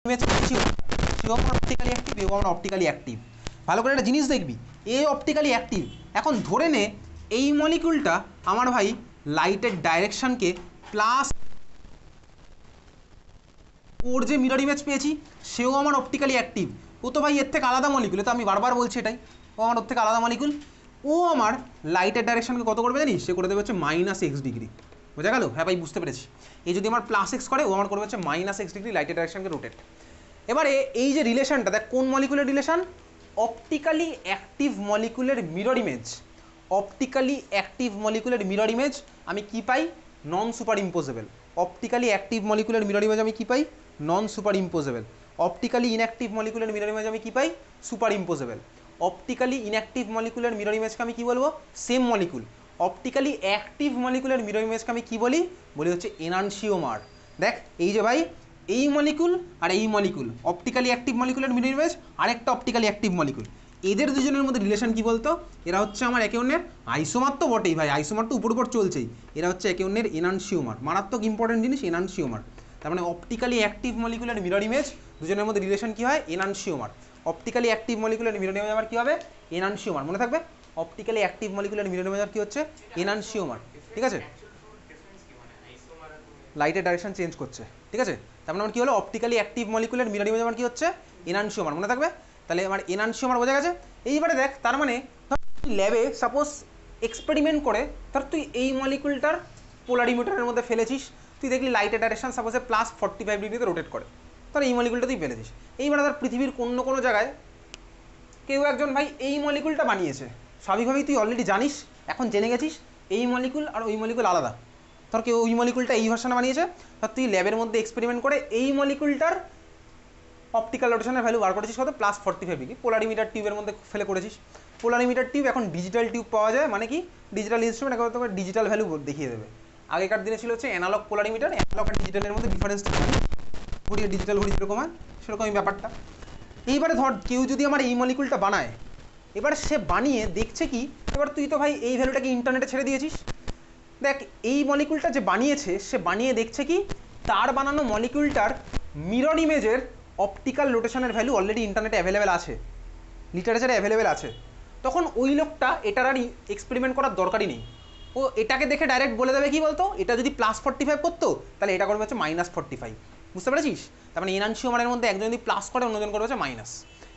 Image পেয়েছি, সেও আমার অপটিক্যালি অ্যাক্টিভ, এও আমার অপটিক্যালি অ্যাক্টিভ। ভালো করে একটা জিনিস দেখবি, এ অপটিক্যালি অ্যাক্টিভ। এখন ধরে নে এই মলিকুলটা আমার ভাই লাইটের ডাইরেকশনকে প্লাস, ওর যে মিরর ইমেজ পেয়েছি সেও আমার অপটিক্যালি অ্যাক্টিভ। ও তো ভাই এর থেকে আলাদা মলিকুল, তো আমি বারবার বলছি এটাই, ও আমার ওর থেকে আলাদা মলিকুল। ও আমার লাইটের ডাইরেকশনকে কত করবে জানিস? সে করে দেবে হচ্ছে -x ডিগ্রি। বোঝা গেল? হ্যাঁ ভাই বুঝতে পেরেছি। এই যদি আমার +x করে, ও আমার করবে হচ্ছে -x ডিগ্রি লাইটের ডাইরেকশনকে রোটেট। এবারে এই যে রিলেশনটা দেখ, কোন মলিকুলের রিলেশন? অপটিক্যালি অ্যাক্টিভ মলিকুলের মিরর ইমেজ। অপটিক্যালি অ্যাক্টিভ মলিকুলের মিরর ইমেজ আমি কি পাই? Non super imposable. Optically active মলিকুলের মিরর ইমেজ আমি কি পাই? Non super imposable. Optically inactive মলিকুলের মিরর ইমেজ আমি কি পাই? Super imposable. অপটিক্যালি ইনঅ্যাক্টিভ মলিকুলের মিরর ইমেজকে আমি কি বলবো? Same molecule. অপটিক্যালি অ্যাক্টিভ মলিকুলের মিরর ইমেজকে আমি কি বলি? বলি হচ্ছে এনানসিওমার। দেখ এই যে ভাই, এই মলিকুল আর এই মলিকুল, অপটিক্যালি অ্যাক্টিভ মলিকুলের মিরর ইমেজ, আরেকটা অপটিক্যালি অ্যাক্টিভ মলিকুল, এদের দুজনের মধ্যে রিলেশন কি বলতো? এরা হচ্ছে আমার একে অন্যের আইসোমার তো বটেই ভাই, আইসোমার তো উপর উপর চলছেই, এরা হচ্ছে একে অন্যের এনানসিওমার। মারাত্মক ইম্পর্টেন্ট জিনিস এনানসিওমার। তার মানে অপটিক্যালি অ্যাক্টিভ মলিকুলের মিরর ইমেজ দুজনের মধ্যে রিলেশন কি হয়? এনানসিওমার। অপটিক্যালি অ্যাক্টিভ মলিকুলের মিরর ইমেজ আবার কি হবে? এনানসিওমার। মনে থাকবে, অপটিক্যালি অ্যাক্টিভ মলিকুলের মিরর ইমেজ কি হচ্ছে? এনানসিওমার। ঠিক আছে, লাইটের ডাইরেকশন চেঞ্জ করছে। ঠিক আছে, তার মানে আমার কি হলো? অপটিক্যালি অ্যাক্টিভ মলিকুলের মিরর ইমেজ আমার কি হচ্ছে? এনানসিওমার। মনে থাকবে, তাহলে আমার এনানসিওমার বোঝা গেছে। এইবারে দেখ, তার মানে ল্যাবে সাপোজ এক্সপেরিমেন্ট করে ধর তুই এই মলিকুলটার পোলারিমিটারের মধ্যে ফেলেছিস, তুই দেখলি লাইটের ডাইরেকশন সাপোজে +45 ডিগ্রিতে রোটেট করে, ধর এই মলিকুলটা তুই ফেলেছিস। এইবারে ধর পৃথিবীর কোনো কোনো জায়গায় কেউ একজন ভাই এই মলিকুলটা বানিয়েছে, স্বাভাবিকভাবেই তুই অলরেডি জানিস, এখন জেনে গেছিস এই মলিকুল আর ওই মলিকুল আলাদা। ধর কেউ ওই মলিকুলটা এই ভার্সনে বানিয়েছে, ধর তুই ল্যাবের মধ্যে এক্সপেরিমেন্ট করে এই মলিকুলটার অপটিক্যাল রোটেশনের ভ্যালু বার করেছিস কত? +45 ডিগ্রি। পোলারিমিটার টিউবের মধ্যে ফেলে করেছিস। পোলারিমিটার টিউব এখন ডিজিটাল টিউব পাওয়া যায়, মানে কি ডিজিটাল ইনস্ট্রুমেন্ট, এখন তোমার ডিজিটাল ভ্যালু দেখিয়ে দেবে। আগেকার দিনে ছিল হচ্ছে অ্যানালগ পোলারিমিটার, অ্যানালগ আর ডিজিটালের মধ্যে ডিফারেন্স, ঘড়ি ডিজিটাল ঘড়ি যেরকম হয় সেরকমই ব্যাপারটা। এইবারে ধর কেউ যদি আমার এই মলিকুলটা বানায়, এবার সে বানিয়ে দেখছে কি, এবার তুই তো ভাই এই ভ্যালুটাকে ইন্টারনেটে ছেড়ে দিয়েছিস। দেখ এই মলিকুলটা যে বানিয়েছে, সে বানিয়ে দেখছে কি, তার বানানো মলিকুলটার মিরর ইমেজের অপটিক্যাল রোটেশনের ভ্যালু অলরেডি ইন্টারনেটে অ্যাভেলেবেল আছে, লিটারেচারে অ্যাভেলেবেল আছে। তখন ওই লোকটা এটার আর এক্সপেরিমেন্ট করার দরকারই নেই, ও এটাকে দেখে ডাইরেক্ট বলে দেবে কি বলতো, এটা যদি +45 করতো তাহলে এটা করবে হচ্ছে -45। বুঝতে পেরেছিস? তার মানে এনানসিওমারের মধ্যে একজন যদি প্লাস করে, অন্যজন করবে হচ্ছে মাইনাস।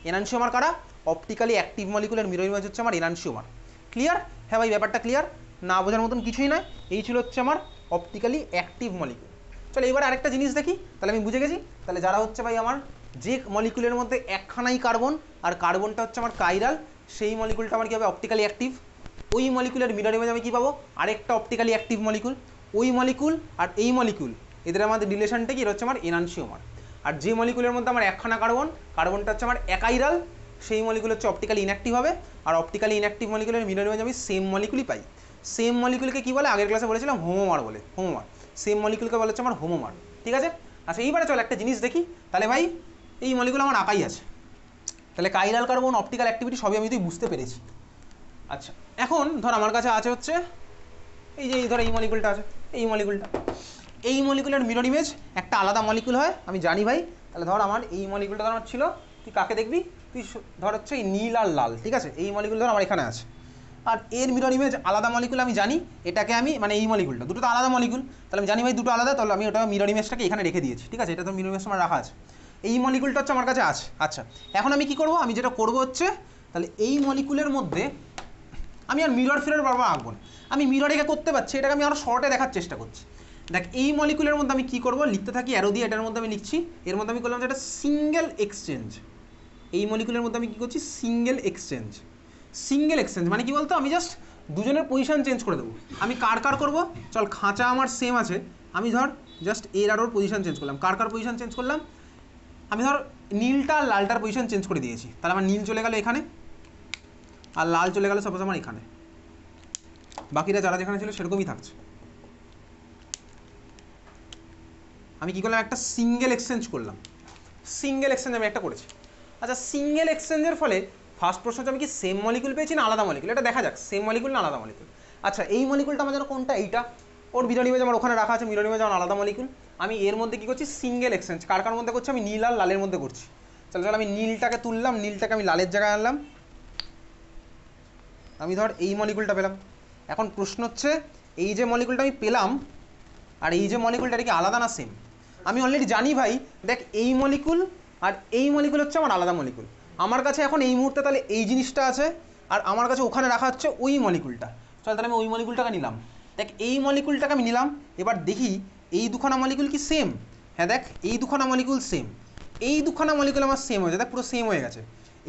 এনানসিওমার কারা? অপটিক্যালি অ্যাক্টিভ মলিকুলের মিরর ইমেজ হচ্ছে আমার এনানসিওমার। ক্লিয়ার? হ্যাঁ ভাই, ব্যাপারটা ক্লিয়ার, না বোঝার মতন কিছুই নয়। এই ছিল হচ্ছে আমার অপটিক্যালি অ্যাক্টিভ মলিকুল। চলো এবার আরেকটা জিনিস দেখি, তাহলে আমি বুঝে গেছি। তাহলে যারা হচ্ছে ভাই আমার যে মলিকুলের মধ্যে একখানাই কার্বন, আর কার্বনটা হচ্ছে আমার কাইরাল, সেই মলিকুলটা আমার কী হবে? Optically active. ওই মলিকুলের মিরর ইমেজ আমি কী পাবো? আরেকটা অপটিক্যালি অ্যাক্টিভ মলিকুল। ওই মলিকুল আর এই মলিকুল, এদের আমাদের রিলেশনটা কি? এটা হচ্ছে আমার এনানসিওমার। আর যে মলিকুলের মধ্যে আমার একখানা কার্বন, কার্বনটা হচ্ছে আমার একাইরাল, সেই মলিকুল হচ্ছে অপটিক্যালি ইনঅ্যাক্টিভ হবে। আর অপটিক্যালি ইনঅ্যাক্টিভ মলিকুলের মিরর ইমেজ আমি সেম মলিকুলই পাই। সেম মলিকুলকে কী বলে? আগের ক্লাসে বলেছিলাম হোমোমার বলে, হোমোমার। সেম মলিকুলকে বলা হচ্ছে আমার হোমোমার। ঠিক আছে, আচ্ছা এইবারে চল একটা জিনিস দেখি। তাহলে ভাই এই মলিকুল আমার আঁকাই আছে, তাহলে কাইরাল কার্বন অপটিক্যাল অ্যাক্টিভিটি সবই আমি তুই বুঝতে পেরেছি। আচ্ছা এখন ধর আমার কাছে আছে হচ্ছে এই যে ধর এই মলিকুলটা আছে, এই মলিকুলটা, এই মলিকুলের মিরর ইমেজ একটা আলাদা মলিকুল হয়, আমি জানি ভাই। তাহলে ধর আমার এই মলিকুলটা ধর আমার ছিল, তুই কাকে দেখবি? তুই ধর হচ্ছে এই নীল আর লাল। ঠিক আছে, এই মলিকুল ধর আমার এখানে আছে, আর এর মিরর ইমেজ আলাদা মলিকুল আমি জানি। এটাকে আমি মানে এই মলিকুলটা, দুটো তো আলাদা মলিকুল, তাহলে আমি জানি ভাই দুটো আলাদা, তাহলে আমি ওটা মিরর ইমেজটাকে এখানে রেখে দিয়েছি। ঠিক আছে, এটা তো মিরর ইমেজ আমার রাখা আছে, এই মলিকুলটা হচ্ছে আমার কাছে আছে। আচ্ছা এখন আমি কি করব? আমি যেটা করব হচ্ছে, তাহলে এই মলিকুলের মধ্যে আমি আর মিরর ফিরর বারবার আঁকবো না, আমি মিরর একে করতে পারছি, এটাকে আমি আরও শর্টে দেখার চেষ্টা করছি। দেখ এই মলিকুলের মধ্যে আমি কী করবো? লিখতে থাকি অ্যারো দিয়ে, এটার মধ্যে আমি লিখছি, এর মধ্যে আমি করলাম যেটা সিঙ্গেল এক্সচেঞ্জ। এই মলিকুলের মধ্যে আমি কী করছি? Single exchange. সিঙ্গেল এক্সচেঞ্জ মানে কি বলতো? আমি জাস্ট দুজনের পজিশন চেঞ্জ করে দেবো। আমি কার কার করবো? চল খাঁচা আমার সেম আছে, আমি ধর জাস্ট এর আর ওর পজিশন চেঞ্জ করলাম। কার কার পজিশন চেঞ্জ করলাম? আমি ধর নীলটা আর লালটার পজিশন চেঞ্জ করে দিয়েছি, তাহলে আমার নীল চলে গেল এখানে, আর লাল চলে গেল সাপোজ আমার এখানে, বাকিরা যারা যেখানে ছিল সেরকমই থাকছে। আমি কী করলাম? একটা সিঙ্গেল এক্সচেঞ্জ করলাম, সিঙ্গেল এক্সচেঞ্জ আমি একটা করেছি। আচ্ছা সিঙ্গেল এক্সচেঞ্জের ফলে ফার্স্ট প্রশ্ন হচ্ছে আমি কি সেম মলিকুল পেয়েছি না আলাদা মলিকুল? এটা দেখা যাক সেম মলিকুল না আলাদা মলিকুল। আচ্ছা এই মলিকুলটা আমার যেন কোনটা? এইটা, ওর মিরর ইমেজ আমার ওখানে রাখা আছে, মিরর ইমেজ আমার আলাদা মলিকুল। আমি এর মধ্যে কী করছি, সিঙ্গেল এক্সচেঞ্জ কার কার মধ্যে করছি, আমি নীল আর লালের মধ্যে করছি। চলো আমি নীলটাকে তুললাম, নীলটাকে আমি লালের জায়গায় আনলাম, আমি ধর এই মলিকুলটা পেলাম। এখন প্রশ্ন হচ্ছে এই যে মলিকুলটা আমি পেলাম আর এই যে মলিকুলটা, এটা কি আলাদা না সেম? আমি অলরেডি জানি ভাই, দেখ এই মলিকুল আর এই মলিকুল হচ্ছে আমার আলাদা মলিকুল। আমার কাছে এখন এই মুহূর্তে তাহলে এই জিনিসটা আছে আর আমার কাছে ওখানে রাখা হচ্ছে ওই মলিকুলটা। চল তাহলে আমি ওই মলিকুলটাকে নিলাম। দেখ এই মলিকুলটাকে আমি নিলাম, এবার দেখি এই দুখানা মলিকুল কি সেম? হ্যাঁ দেখ এই দুখানা মলিকুল সেম, এই দুখানা মলিকুল আমার সেম হয়েছে, দেখ পুরো সেম হয়ে গেছে।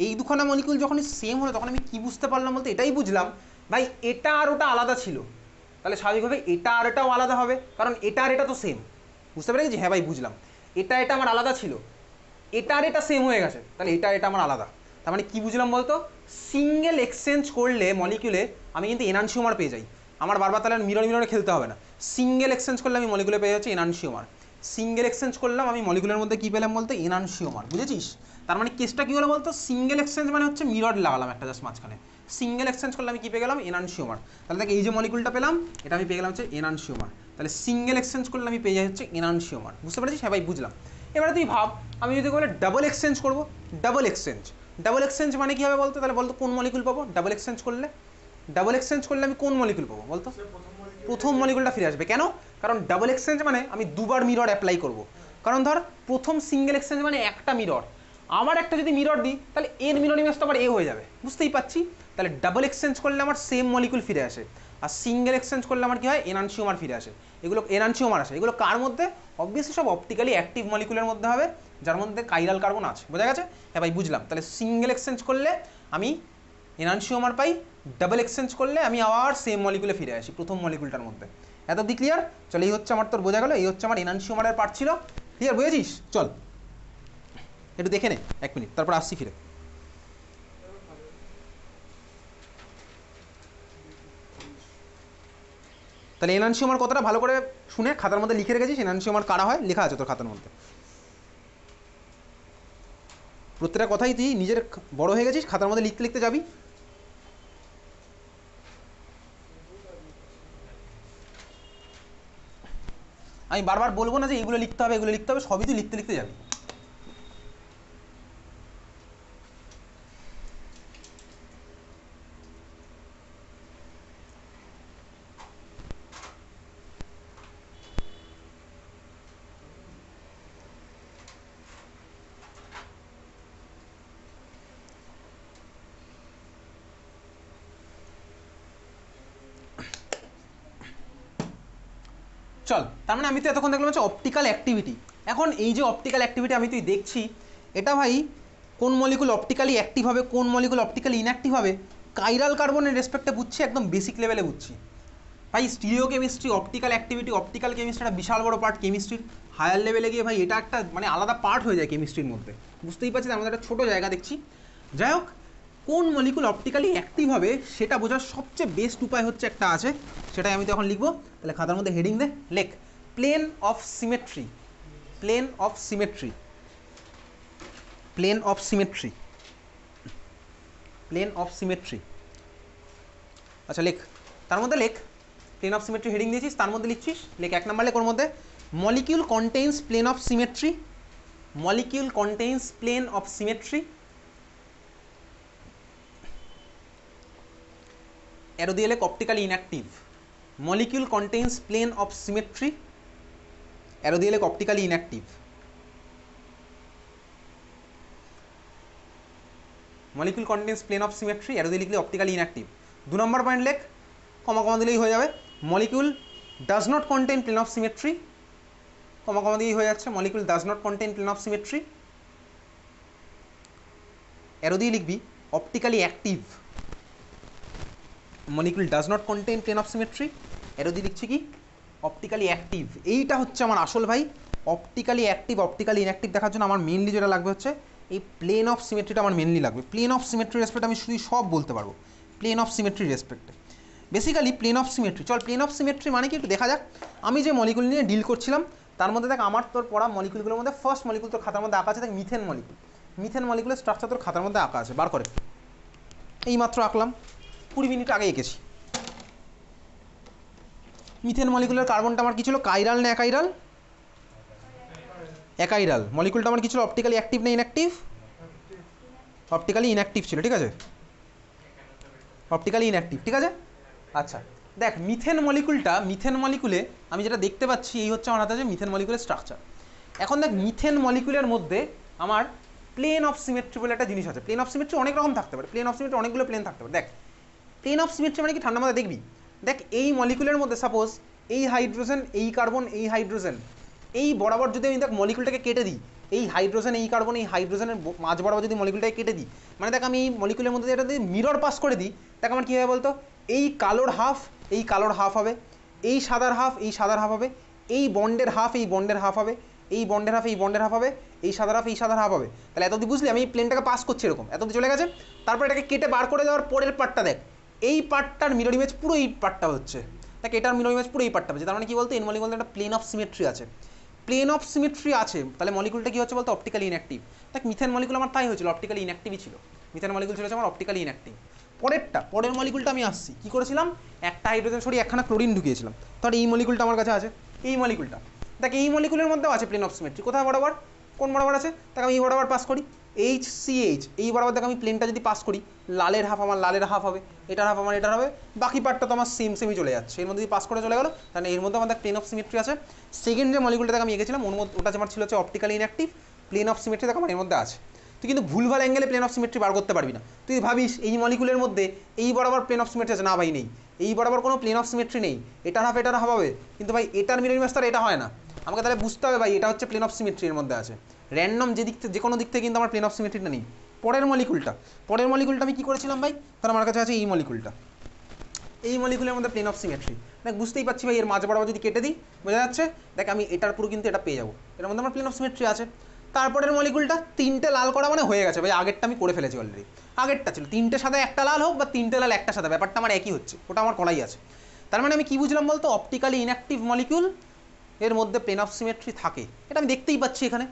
এই দুখানা মলিকুল যখনই সেম হলো তখন আমি কি বুঝতে পারলাম বলতে, এটাই বুঝলাম ভাই এটা আর ওটা আলাদা ছিল, তাহলে স্বাভাবিকভাবে এটা আর এটাও আলাদা হবে, কারণ এটা আর এটা তো সেম। বুঝতে পেরে গেছি? হ্যাঁ ভাই বুঝলাম, এটা এটা আমার আলাদা ছিল, এটা আর এটা সেম হয়ে গেছে, তাহলে এটা এটা আমার আলাদা। তার মানে কী বুঝলাম বলতো, সিঙ্গেল এক্সচেঞ্জ করলে মলিকুলে আমি কিন্তু এনানসিওমার পেয়ে যাই। আমার বারবার তাহলে মিররে খেলতে হবে না, সিঙ্গেল এক্সচেঞ্জ করলে আমি মলিকুলে পেয়ে যাচ্ছি এনানসিওমার। সিঙ্গেল এক্সচেঞ্জ করলাম আমি মলিকুলের মধ্যে কী পেলাম বলতে, এনানসিওমার। বুঝেছিস? তার মানে কেসটা কী হলো বলতো, সিঙ্গেল এক্সচেঞ্জ মানে হচ্ছে মিরর লাগালাম একটা জাস্ট মাঝখানে, সিঙ্গেল এক্সচেঞ্জ করলে আমি কী পেয়ে গেলাম, এনানসিওমার। তাহলে দেখ এই যে মলিকুলটা পেলাম এটা আমি পেয়ে গেলাম হচ্ছে এনানসিওমার, তাহলে সিঙ্গেল এক্সচেঞ্জ করলে আমি পেয়ে যাই হচ্ছে এনানসিওমার। বুঝতে পেরেছিস? হ্যাঁ ভাই বুঝলাম। এবারে তুই ভাব আমি যদি বলে ডাবল এক্সচেঞ্জ করবো, ডাবল এক্সচেঞ্জ, ডাবল এক্সচেঞ্জ মানে কী হবে বলতো, তাহলে বলতো কোন মলিকুল পাবো ডাবল এক্সচেঞ্জ করলে? ডাবল এক্সচেঞ্জ করলে আমি কোন মলিকুল পাবো বলতো? প্রথম মলিকুলটা ফিরে আসবে। কেন? কারণ ডাবল এক্সচেঞ্জ মানে আমি দুবার মিরর অ্যাপ্লাই করব। কারণ ধর প্রথম সিঙ্গেল এক্সচেঞ্জ মানে একটা মিরর, আমার একটা যদি মিরর দিই তাহলে এর মিরর ইমেজ তো আবার এ হয়ে যাবে, বুঝতেই পাচ্ছি। তাহলে ডাবল এক্সচেঞ্জ করলে আমার সেম মলিকুল ফিরে আসে, আর সিঙ্গেল এক্সচেঞ্জ করলে আমার কী হয়, এনানসিওমার ফিরে আসে। এগুলো এনানসিওমার আসে, এগুলো কার মধ্যে? অবভিয়াসলি সব অপটিক্যালি অ্যাক্টিভ মলিকুলের মধ্যে হবে, যার মধ্যে কাইরাল কার্বন আছে। বোঝা গেছে? হ্যাঁ ভাই বুঝলাম। তাহলে সিঙ্গেল এক্সচেঞ্জ করলে আমি এনানসিওমার পাই, ডাবল এক্সচেঞ্জ করলে আমি আবার সেম মলিকুলে ফিরে আসি প্রথম মলিকুলটার মধ্যে। এত দি ক্লিয়ার? চল এই হচ্ছে আমার, তোর বোঝা গেল, এই হচ্ছে আমার এনানসিওমারের পার্ট ছিল। ক্লিয়ার? বুঝেছিস? চল একটু দেখে নে 1 মিনিট, তারপর আসছি ফিরে। তাহলে এনানসিওমার কথাটা ভালো করে শুনে খাতার মধ্যে লিখে রেখেছিস, এনানসিওমার কারা হয় লেখা আছে তোর খাতার মধ্যে। প্রত্যেকটা কথাই তুই নিজের বড় হয়ে গেছিস, খাতার মধ্যে লিখতে লিখতে যাবি। আমি বারবার বলবো না যে এগুলো লিখতে হবে এগুলো লিখতে হবে, সবই তুই লিখতে লিখতে যাবি। চল, তার মানে আমি তো এতক্ষণ দেখলাম হচ্ছে অপটিক্যাল অ্যাক্টিভিটি। এখন এই যে অপটিক্যাল অ্যাক্টিভিটি আমি তুই দেখছি, এটা ভাই কোন মলিকুল অপটিক্যালি অ্যাক্টিভ হবে, কোন মলিকুল অপটিক্যালি ইনঅ্যাক্টিভ হবে, কাইরাল কার্বনের রেসপেক্টে বুঝছি, একদম বেসিক লেভেলে বুঝছি ভাই। Stereo chemistry, optical activity, optical chemistry একটা বিশাল বড় পার্ট কেমিস্ট্রির। হায়ার লেভেলে গিয়ে ভাই এটা একটা মানে আলাদা পার্ট হয়ে যায় কেমিস্ট্রির মধ্যে। বুঝতেই পারছি আমাদের একটা ছোটো জায়গা দেখছি। যাই হোক, কোন মলিকুল অপটিক্যালি অ্যাক্টিভ হবে সেটা বোঝার সবচেয়ে বেস্ট উপায় হচ্ছে একটা আছে, সেটাই আমি তো এখন লিখবো। তাহলে খাতার মধ্যে হেডিং দে, লেখ plane of symmetry, plane of symmetry, plane of symmetry, plane of symmetry. আচ্ছা লেখ, তার মধ্যে লেখ প্লেন অফ সিমেট্রি হেডিং দিয়েছিস, তার মধ্যে লিখছিস, লেখ 1 নম্বর লেখ ওর মধ্যে molecule contains plane of symmetry, molecule contains plane of symmetry. Arrow দিয়ে লেখ optically inactive, molecule contains plane of symmetry, arrow দিয়ে লেখ optically inactive. Molecule contains plane of symmetry, arrow দিয়ে লিখলে অপটিক্যালি ইনঅ্যাক্টিভ। 2 নম্বর পয়েন্ট লেখ, কমা কমা দিলেই হয়ে যাবে, molecule does not contain plane of symmetry, comma comma দিয়েই হয়ে যাচ্ছে, molecule does not contain plane of symmetry. Arrow দিয়ে লিখবি optically active, molecule does not contain plane of symmetry, arrow দিয়ে লিখছি কি অপটিক্যালি অ্যাক্টিভ। এইটা হচ্ছে আমার আসল ভাই অপটিক্যালি অ্যাক্টিভ, অপটিক্যালি ইনঅ্যাক্টিভ দেখার জন্য আমার মেনলি যেটা লাগবে হচ্ছে এই প্লেন অফ সিমেট্রিটা আমার মেনলি লাগবে। প্লেন অফ সিমেট্রি রেসপেক্ট আমি শুধু সব বলতে পারবো প্লেন অফ সিমেট্রি রেসপেক্টে। বেসিক্যালি প্লেন অফ সিমেট্রি, চল প্লেন অফ সিমেট্রি মানে কি একটু দেখা যাক। আমি যে মলিকুল নিয়ে ডিল করছিলাম তার মধ্যে দেখ আমার তোর পড়া মলিকুলগুলোর মধ্যে ফার্স্ট মলিকুল তোর খাতার মধ্যে আঁকা আছে, দেখ মিথেন মলিকুল। মিথেন মলিকুলের স্ট্রাকচার তোর খাতার মধ্যে আঁকা আছে, বার করে এই মাত্র আঁকলাম, 20 মিনিট আগে এঁকেছি। মিথেন মলিকুলের কার্বনটা আমার কি ছিল, কাইরাল না অ্যাকাইরাল? অ্যাকাইরাল। মলিকুলটা আমার কি ছিল, অপটিক্যালি অ্যাক্টিভ না ইনঅ্যাক্টিভ? অপটিক্যালি ইনঅ্যাক্টিভ ছিল, ঠিক আছে, অপটিক্যালি ইনঅ্যাক্টিভ, ঠিক আছে। আচ্ছা দেখ মিথেন মলিকুলে আমি যেটা দেখতে পাচ্ছি এই হচ্ছে আমার হাতে আছে মিথেন মলিকুলের স্ট্রাকচার। এখন দেখ মিথেন মলিকুলের মধ্যে আমার প্লেন অফ সিমেট্রি বলে একটা জিনিস আছে। প্লেন অফ সিমেট্রি অনেক রকম থাকতে পারে, প্লেন অফ সিমেট্রি অনেকগুলো প্লেন থাকতে পারে। দেখ প্লেন অফ সিমেট্রি মানে কি, ঠান্ডা মাথায় দেখবি, দেখ এই মলিকুলের মধ্যে সাপোজ এই হাইড্রোজেন এই কার্বন এই হাইড্রোজেন এই বরাবর যদি আমি দেখ মলিকুলটাকে কেটে দিই, এই হাইড্রোজেন এই কার্বন এই হাইড্রোজেনের মাঝ বরাবর যদি মলিকুলটাকে কেটে দিই, মানে দেখ আমি এই মলিকুলের মধ্যে এটা যদি মিরর পাস করে দিই, দেখ আমার কী হবে বলতো, এই কালোর হাফ এই কালোর হাফ হবে, এই সাদার হাফ এই সাদার হাফ হবে, এই বন্ডের হাফ এই বন্ডের হাফ হবে, এই বন্ডের হাফ এই বন্ডের হাফ হবে, এই সাদার হাফ এই সাদার হাফ হবে। তাহলে এত অবধি বুঝলি, আমি এই প্লেনটাকে পাস করছি এরকম, এত অবধি চলে গেছে। তারপর এটাকে কেটে বার করে দেওয়ার পরের পার্টটা দেখ, এই পার্টটার মিরর ইমেজ পুরো এই পার্টটা হচ্ছে, দেখ এটার মিরর ইমেজ পুরো এই পার্টটা হচ্ছে। তার মানে কি বলতো, এই মলিকুল একটা প্লেন অফ সিমেট্রি আছে, প্লেন অফ সিমেট্রি আছে, তাহলে মলিকুলটা কি হচ্ছে বলতো, অপটিক্যালি ইনঅ্যাক্টিভ। দেখ মিথেন মলিকুল আমার তাই হয়েছিল, অপটিক্যালি ইনঅ্যাক্টিভই ছিল, মিথেন মলিকুল ছিল আমার অপটিক্যালি ইনঅ্যাক্টিভ। পরের মলিকুলটা আমি আসছি, কী করেছিলাম, একটা হাইড্রোজেন সরিয়ে একখানা ক্লোরিন ঢুকিয়েছিলাম, তাহলে এই মলিকুলটা আমার কাছে আছে, এই মলিকুলটা দেখ এই মলিকুলের মধ্যেও আছে প্লেন অফ সিমেট্রি। কোথায় বরাবর, কোন বরাবর আছে, দেখ আমি এই বরাবর পাস করি, HCH এই বরাবর দেখ আমি প্লেনটা যদি পাস করি, লালের হাফ আমার লালের হাফ হবে, এটার হাফ আমার এটার হবে, বাকি পার্টটা তো আমার সেমই চলে যাচ্ছে, এর মধ্যে যদি পাস করে চলে গেলো, তাহলে এর মধ্যে আমাদের প্লেন অফ সিমেট্রি আছে। সেকেন্ড যে মলিকুলটা দেখ আমি এঁকেছিলাম ওর মধ্যে ওটা আমার ছিল হচ্ছে optically inactive, plane of symmetry দেখ আমার এর মধ্যে আছে। তুই কিন্তু ভুলভাল অ্যাঙ্গেলে প্লেন অফ সিমেট্রি বার করতে পারবি না। তুই ভাবিস এই মলিকুলের মধ্যে এই বরাবর প্লেন অফ সিমেট্রি আছে, না ভাই নেই, এই বরাবর কোনো প্লেন অফ সিমেট্রি নেই, এটার হাফ হবে, কিন্তু ভাই এটার মিরর ইমেজ তার এটা হয় না। আমাকে তাহলে বুঝতে হবে ভাই এটা হচ্ছে প্লেন অফ সিমেট্রির মধ্যে আছে, র্যান্ডম যে কোনো দিক থেকে কিন্তু আমার প্লেন অফ সিমেট্রিটা নেই। পরের মলিকুলটা আমি কী করেছিলাম ভাই, তাহলে আমার কাছে আছে এই মলিকুলটা, এই মলিকুলের মধ্যে প্লেন অফ সিমেট্রি, দেখ বুঝতেই পারছি ভাই এর মাঝ বরাবর যদি কেটে দিই বোঝা যাচ্ছে, দেখ আমি এটার পুরো কিন্তু এটা পেয়ে যাবো, এর মধ্যে আমার প্লেন অফ সিমেট্রি আছে। তারপরের মলিকুলটা তিনটে লাল করা মানে হয়ে গেছে ভাই, আগেরটা আমি করে ফেলেছি অলরেডি, আগেরটা ছিল তিনটে সাদা একটা লাল হোক বা তিনটে লাল একটা সাদা, ব্যাপারটা আমার একই হচ্ছে, ওটা আমার করাই আছে। তার মানে আমি কী বুঝলাম বলতো, অপটিক্যালি ইনঅ্যাক্টিভ মলিকুল এর মধ্যে প্লেন অফ সিমেট্রি থাকে, এটা আমি দেখতেই পাচ্ছি এখানে।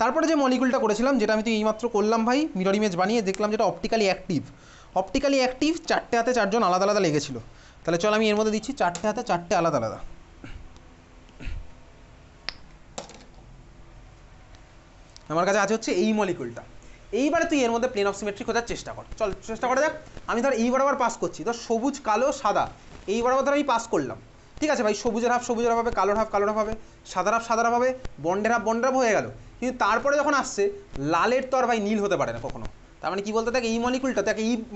তারপরে যে মলিকুলটা করেছিলাম, যেটা আমি তো এইমাত্র করলাম ভাই, মিরর ইমেজ বানিয়ে দেখলাম যেটা অপটিক্যালি অ্যাক্টিভ, চারটে হাতে চারজন আলাদা আলাদা লেগেছিল। তাহলে চল আমি এর মধ্যে দিচ্ছি চারটে হাতে চারটে আলাদা আলাদা। আমার কাছে আছে হচ্ছে এই মলিকুলটা। এইবারে তুই এর মধ্যে প্লেন অফ সিমেট্রি খোঁজার চেষ্টা কর, চল চেষ্টা করা যাক। আমি ধর এই বরাবর পাস করছি, ধর সবুজ কালো সাদা এই বরাবর ধর আমি পাস করলাম, ঠিক আছে ভাই, সবুজের হাফ হবে, কালোর হাফ হবে, সাদার হাফ হবে, বন্ডের হাফ হয়ে গেল। কিন্তু তারপরে যখন আসছে লালের তো আর ভাই নীল হতে পারে না কখনো। তার মানে কি বলতে, দেখ এই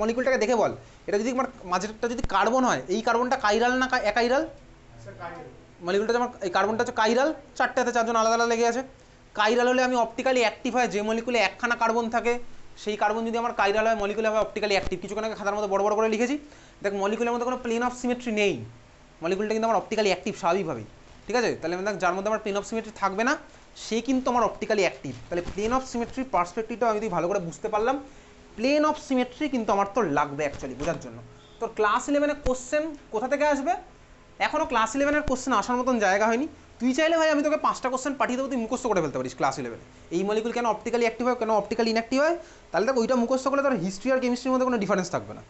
মলিকুলটাকে দেখে বল, এটা যদি আমার মাঝেরটা যদি কার্বন হয়, এই কার্বনটা কাইরাল না অ্যাকাইরাল? মলিকুলটা আমার এই কার্বনটা হচ্ছে কাইরাল, চারটে হাতে চারজন আলাদা আলাদা লেগে আছে। কাইরাল হলে আমি অপটিক্যালি অ্যাক্টিভ হয়, যে মলিকুলে একখানা কার্বন থাকে সেই কার্বন যদি আমার কাইরাল হয়, মলিকুলে হবে অপটিক্যালি অ্যাক্টিভ। কিছুক্ষণ আগে খাতার মধ্যে বড় বড় করে লিখেছি, দেখ মলিকুলের মধ্যে কোনো প্লেন অফ সিমেট্রি নেই, মলিকুলটা কিন্তু আমার অপটিক্যালি অ্যাক্টিভ স্বাভাবিকভাবেই, ঠিক আছে। তাহলে দেখ যার মধ্যে আমার প্লেন অফ সিমেট্রি থাকবে না সে কিন্তু আমার অপটিক্যালি অ্যাক্টিভ। তাহলে প্লেন অফ সিমেট্রির পার্সপেক্টিভটা আমি যদি ভালো করে বুঝতে পারলাম, প্লেন অফ সিমেট্রি কিন্তু আমার তো লাগবে অ্যাকচুয়ালি বোঝার জন্য। তোর ক্লাস 11-এর কোশ্চেন কোথা থেকে আসবে, এখনও ক্লাস 11-এর কোশ্চেন আসার মতন জায়গা হয়নি। তুই চাইলে ভাই আমি তোকে 5টা কোশ্চেন পাঠিয়ে দেবো, তুই মুখস্থ করে ফেলতে পারিস ক্লাস 11-এ। এই মলিকুল কেন অপটিক্যালি অ্যাক্টিভ হয়, কেন অপটিক্যালি ইনঅ্যাক্টিভ হয়, তাহলে দেখ ওইটা মুখস্থ করলে তোর হিস্ট্রি আর কেমিস্ট্রির মধ্যে কোনো ডিফারেন্স থাকবে না।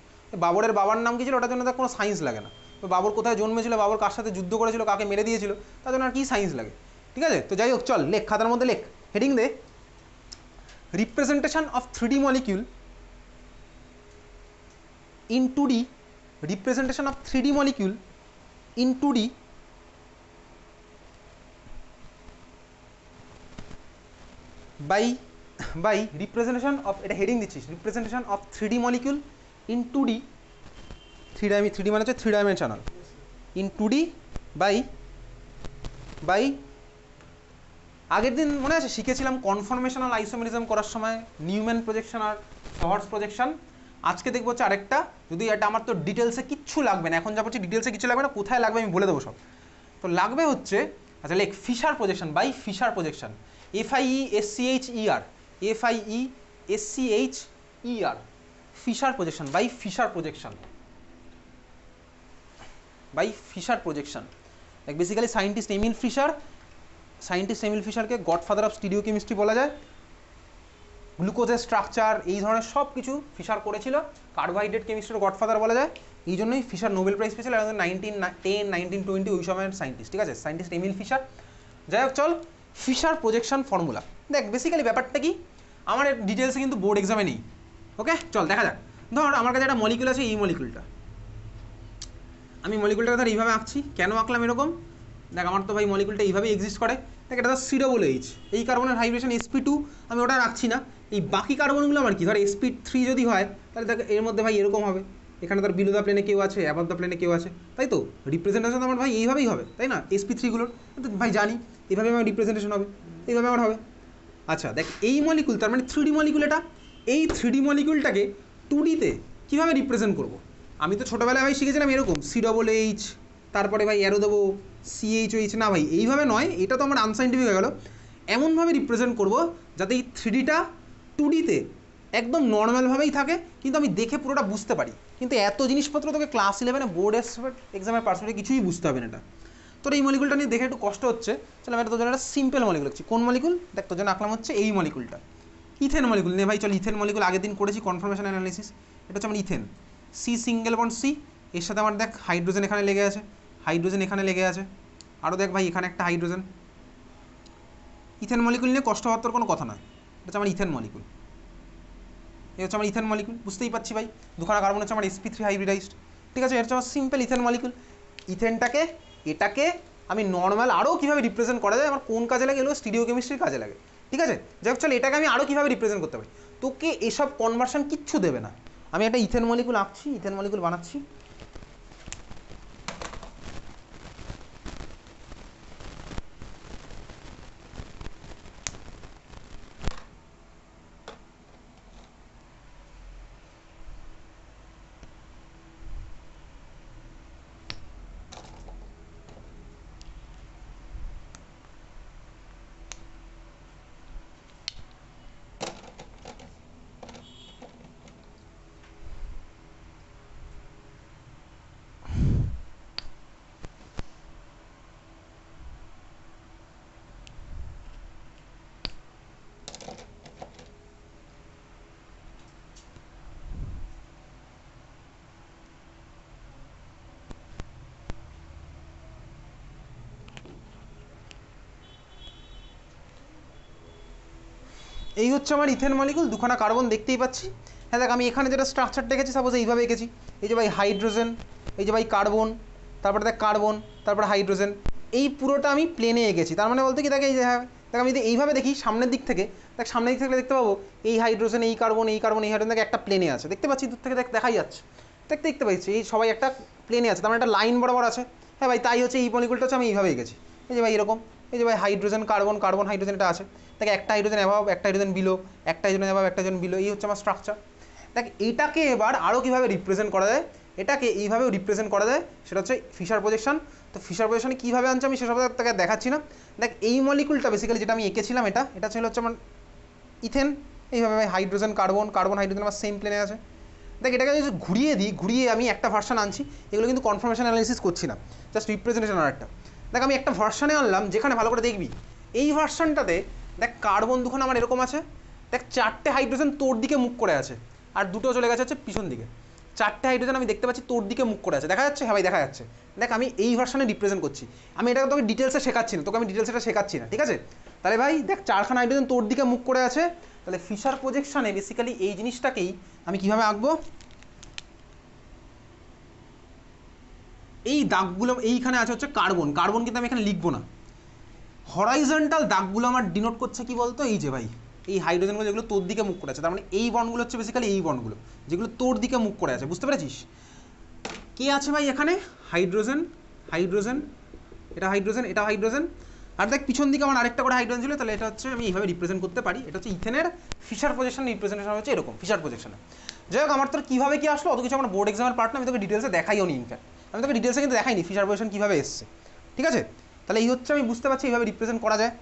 বাবরের বাবার নাম কি ছিল, ওটার জন্য তার কোনো সায়েন্স লাগে না। বাবর কোথায় জন্মেছিল, বাবর কার সাথে যুদ্ধ করেছিল, কাকে মেরে দিয়েছিল, তার জন্য আর কি সায়েন্স লাগে, ঠিক আছে। তো যাই হোক চল লেখ, খাতার মধ্যে লেখ, হেডিং দে representation of 3D molecule in 2D, representation of 3D molecule in 2D by representation of, এটা হেডিং দিচ্ছিস, representation of 3D molecule in 2D, 3D মানে হচ্ছে 3 dimensional, in 2D by আগের দিন মনে আছে শিখেছিলাম কনফরমেশনাল আইসোমেরিজম করার সময় নিউম্যান প্রজেকশন আর শর্টস প্রজেকশন। আজকে দেখবো হচ্ছে আরেকটা, যদি এটা আমার তো ডিটেলসে কিচ্ছু লাগবে না, এখন যা বলছি ডিটেলসে কিছু লাগবে না, কোথায় লাগবে আমি বলে দেবো সব। তো লাগবে হচ্ছে, আচ্ছা লেখ Fischer projection by Fischer projection, FIESCHER, Fischer projection by Fischer projection. Like basically scientist Emil ফিশারকে গডফাদার অফ স্টিরিও কেমিস্ট্রি বলা যায়। গ্লুকোজের স্ট্রাকচার, এই ধরনের সব কিছু ফিশার করেছিল। কার্বোহাইড্রেট কেমিস্ট্রির গডফাদার বলা যায়, এই জন্যই ফিশার নোবেল প্রাইজ পেয়েছিল 1910 1920 ওই সময়ের সায়েন্টিস্ট, ঠিক আছে, সায়েন্টিস্ট এমিল ফিশার। যাই হোক চল, ফিশার প্রজেকশন ফর্মুলা দেখ, বেসিক্যালি ব্যাপারটা কি, আমার ডিটেলসে কিন্তু বোর্ড এক্সামে নেই। ওকে চল দেখা যাক। ধর আমার কাছে একটা মলিকুল আছে, এই মলিকুলটা, আমি মলিকুলটা ধর এইভাবে আঁকছি। কেন আঁকলাম এরকম, দেখ আমার তো ভাই মলিকুলটা এইভাবেই এক্সিস্ট করে। দেখ এটা ধর COOH, এই কার্বনের হাইড্রেশন sp2, আমি ওটা রাখছি না। এই বাকি কার্বনগুলো আমার কি, ধর sp3 যদি হয় তাহলে দেখ এর মধ্যে ভাই এরকম হবে, এখানে ধর বিলো দ্য প্লেনে কেউ আছে, অ্যাবাভ দ্য প্লেনে কেউ আছে, তাই তো রিপ্রেজেন্টেশন আমার ভাই এইভাবেই হবে, তাই না, sp3গুলোর ভাই জানি এইভাবে আমার রিপ্রেজেন্টেশন হবে, এইভাবে আমার হবে। আচ্ছা দেখ এই মলিকুল তার মানে 3D মলিকুল, এটা এই 3D মলিকুলটাকে 2Dতে কীভাবে রিপ্রেজেন্ট করবো। আমি তো ছোটোবেলায় ভাই শিখেছিলাম এরকম COOH, তারপরে ভাই অ্যারো দেবো CHOH, না ভাই এইভাবে নয়, এটা তো আমার আনসাইন্টিফিক হয়ে গেল। এমনভাবে রিপ্রেজেন্ট করব যাতে এই 3Dটা 2Dতে একদম নর্মালভাবেই থাকে, কিন্তু আমি দেখে পুরোটা বুঝতে পারি। কিন্তু এত জিনিসপত্র তোকে ক্লাস 11-এ বোর্ড এক্সামের পার্সপেক্টিভে কিছুই বুঝতে হবে না। এটা তোর এই মলিকুলটা নিয়ে দেখে একটু কষ্ট হচ্ছে, চলো আমি তোর জন্য একটা সিম্পল মলিকুল লিখছি। কোন মলিকুল, দেখ তোর জন্য আঁকলাম হচ্ছে এই মলিকুলটা, ইথেন মলিকুল। নে ভাই চল, ইথেন মলিকুল আগের দিন করেছি কনফার্মেশন অ্যানালিসিস, এটা হচ্ছে আমার ethane. C single bond C, এর সাথে আমার দেখ হাইড্রোজেন এখানে লেগে আছে, হাইড্রোজেন এখানে লেগে আছে, আরও দেখ ভাই এখানে একটা হাইড্রোজেন। ইথেন মলিকুল নিয়ে কষ্ট হওয়ার তোর কোনো কথা নয়, এটা হচ্ছে আমার ইথেন মলিকুল। এই হচ্ছে আমার ইথেন মলিকুল, বুঝতেই পারছি ভাই, দুখানা কার্বন হচ্ছে আমার sp3 হাইব্রিডাইজড, ঠিক আছে, এটা হচ্ছে আমার সিম্পল ইথেন মলিকুল। ইথেনটাকে এটাকে আমি নর্মাল আরও কীভাবে রিপ্রেজেন্ট করা যায়, আমার কোন কাজে লাগে, এগুলো স্টিরিও কেমিস্ট্রির কাজে লাগে, ঠিক আছে। যাই হোক চল, এটাকে আমি আরও কীভাবে রিপ্রেজেন্ট করতে পারি, তোকে এসব কনভার্সন কিচ্ছু দেবে না। আমি একটা ইথেন মলিকুল আঁকছি, ইথেন মলিকুল বানাচ্ছি। এই হচ্ছে আমার ইথেন মলিকুল, দুখানা কার্বন দেখতেই পাচ্ছি। হ্যাঁ দেখ আমি এখানে যেটা স্ট্রাকচারটা এঁকেছি, সাপোজ এইভাবে এঁকেছি, এই যে ভাই হাইড্রোজেন, এই যে ভাই কার্বন, তারপরে দেখ কার্বন, তারপরে হাইড্রোজেন, এই পুরোটা আমি প্লেনে এঁকেছি। তার মানে বলতে কি, দেখ এই যে হ্যাঁ দেখ আমি যদি এইভাবে দেখি সামনের দিক থেকে, দেখ সামনের দিক থেকে দেখতে পাবো এই হাইড্রোজেন, এই কার্বন, এই কার্বন, এই হাইড্রোজেন, দেখ একটা প্লেনে আছে, দেখতে পাচ্ছি দূর থেকে, দেখ দেখাই যাচ্ছে, দেখতে পাচ্ছি এই সবাই একটা প্লেনে আছে, তার মানে একটা লাইন বরাবর আছে। হ্যাঁ ভাই তাই হচ্ছে এই মলিকুলটা হচ্ছে আমি এইভাবে এঁকেছি, এই যে ভাই এরকম, এই যে ভাই হাইড্রোজেন কার্বন, কার্বন হাইড্রোজেন এটা আছে, দেখ একটা হাইড্রোজেন অ্যাভাব, একটা হাইড্রোজেন বিলো, একটা হাইড্রোজেন অ্যাভাব, একটা হাইড্রোজেন বিলো, এই হচ্ছে আমার স্ট্রাকচার। দেখ এটাকে এবার আরও কীভাবে রিপ্রেজেন্ট করা যায়, এটাকে এইভাবেও রিপ্রেজেন্ট করা যায়, সেটা হচ্ছে ফিশার প্রজেকশন। তো ফিশার প্রজেকশনে কীভাবে আনছে আমি সেসব তাকে দেখাচ্ছি না। দেখ এই মলিকুলটা বেসিক্যালি যেটা আমি এঁকেছিলাম, এটা ছিল হচ্ছে আমার ইথেন, এইভাবে ভাই হাইড্রোজেন কার্বন, কার্বন হাইড্রোজেন আমার সেম প্লেনে আছে। দেখ এটাকে যদি ঘুরিয়ে দিই, ঘুরিয়ে আমি একটা ভার্সন আনছি, এগুলো কিন্তু কনফার্মেশন অ্যানালিসিস করছি না, জাস্ট রিপ্রেজেন্টেশন আর একটা। দেখ আমি একটা ভার্সানে আনলাম, যেখানে ভালো করে দেখবি এই ভার্সানটাতে দেখ কার্বন দুখানা আমার এরকম আছে, দেখ চারটে হাইড্রোজেন তোর দিকে মুখ করে আছে, আর দুটো চলে গেছে হচ্ছে পিছন দিকে। চারটে হাইড্রোজেন আমি দেখতে পাচ্ছি তোর দিকে মুখ করে আছে, দেখা যাচ্ছে, হ্যাঁ ভাই দেখা যাচ্ছে। দেখ আমি এই ভার্সানে রিপ্রেজেন্ট করছি, আমি এটাকে তোকে ডিটেলসে শেখাচ্ছি না, তোকে আমি ডিটেলস এটা শেখাচ্ছি না, ঠিক আছে। তাহলে ভাই দেখ চারখানা হাইড্রোজেন তোর দিকে মুখ করে আছে, তাহলে ফিশার প্রজেকশনে বেসিক্যালি এই জিনিসটাকেই আমি কীভাবে আঁকবো, এই দাগগুলো এইখানে আছে হচ্ছে কার্বন, কার্বন কিন্তু আমি এখানে লিখবো না। হরাইজন্টাল দাগগুলো আমার ডিনোট করছে কি বলতো, এই যে ভাই এই হাইড্রোজেনগুলো যেগুলো তোর দিকে মুখ করে আছে, তার মানে এই বন্ডগুলো হচ্ছে বেসিক্যালি এই বন্ডগুলো যেগুলো তোর দিকে মুখ করে আছে, বুঝতে পেরেছিস। কে আছে ভাই এখানে, হাইড্রোজেন, হাইড্রোজেন, এটা হাইড্রোজেন, এটা হাইড্রোজেন, আর দেখ পিছন দিকে আমার আরেকটা করে হাইড্রোজেন ছিল, তাহলে এটা হচ্ছে আমি এইভাবে রিপ্রেজেন্ট করতে পারি। এটা হচ্ছে ইথেনের ফিশার প্রজেকশন রিপ্রেজেন্টেশন হচ্ছে এরকম ফিশার প্রজেকশনে। যাই হোক আমার তোর কীভাবে কী আসলো অত কিছু আমার বোর্ড এক্সামের পার্ট না, আমি তোকে ডিটেলসে দেখাইও নি, ইনফ্যাক্ট আমি তোকে ডিটেলসে কিন্তু দেখাইনি ফিশার প্রজেকশন কীভাবে এসছে, ঠিক আছে। তাহলে এই হচ্ছে আমি বুঝতে পারছি এইভাবে রিপ্রেজেন্ট করা যায়।